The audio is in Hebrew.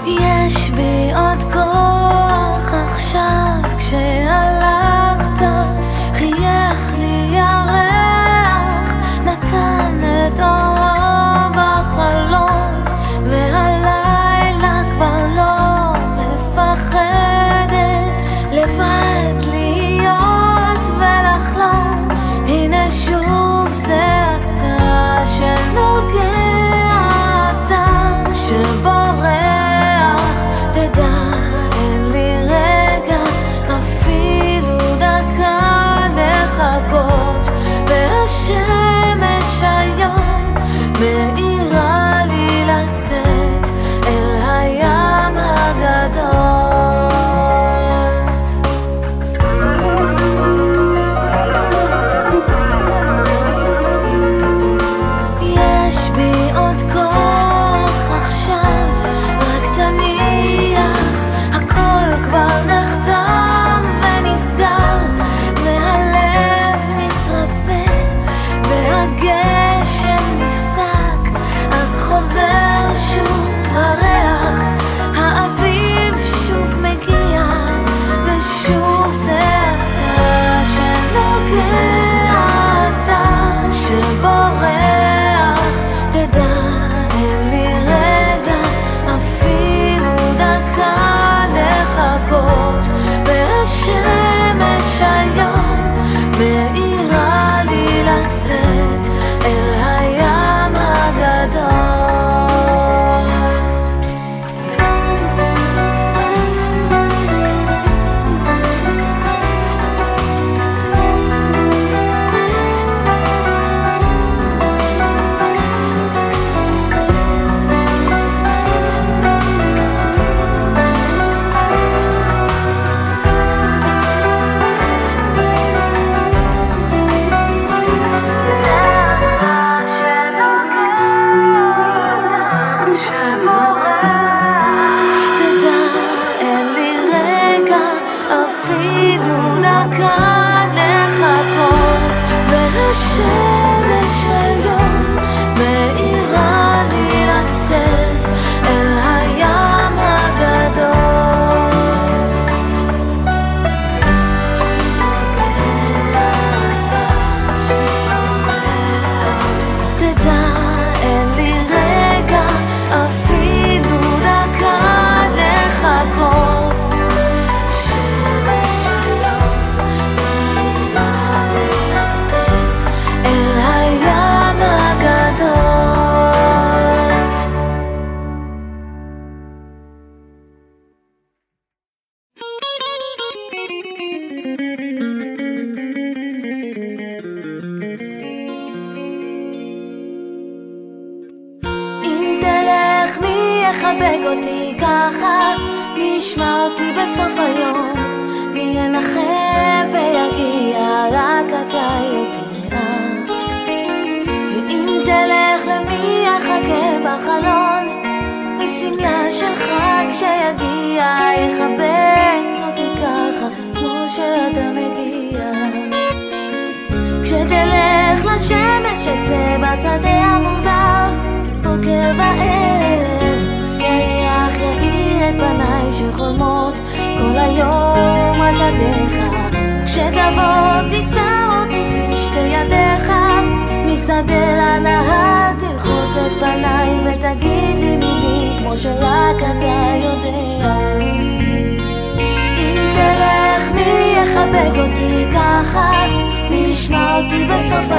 יש בי עוד כוח עכשיו כשהלכת, חייך לי ירח, נתן את אורו בחלון, והלילה כבר לא מפחדת לבד להיות ולחלום. הנה שוב זה אתה שנוגע, אתה שבורח, תדע אין לי רגע אפילו דקה לחכות, והשמש היום מאירה לי לצאת אל הים הגדול. יש בי עוד כוח עכשיו, רק תניח, הכל כבר נחתם ונסגר, והלב מתרפא והגשם נפסק, אז חוזר שוב הריח, האביב שוב מגיע, ושוב זה אתה שנוגע, אתה שבורח, תדע אין לי רגע אפילו דקה לחכות, והשמש היום מאירה לי לצאת אל הים הגדול. השמש היום מאירה לי לצאת אל הים הגדול. תדע אין לי רגע אפילו דקה לחכות, השמש היום מאירה לי לצאת אל הים הגדול. אם תלך מי יחבק אותי ככה, מי ישמע אותי בסוף היום, מי ינחם ויגיע, רק אתה יודע. ואם תלך למי יחכה בחלון, מסמלה שלך כשיגיע, יחבק אותי ככה כמו שאתה מגיע. כשתלך לשמש אצא בשדה המוזר, בוקר וערב ירח יאיר את פניי שחולמות כל היום רק עליך. כשתבוא תישא אותי בשתי ידיך, משדה לנהר תרחוץ את פניי ותגיד לי מילים כמו שרק אתה יודע. אם תלך מי יחבק אותי ככה, מי ישמע אותי בסוף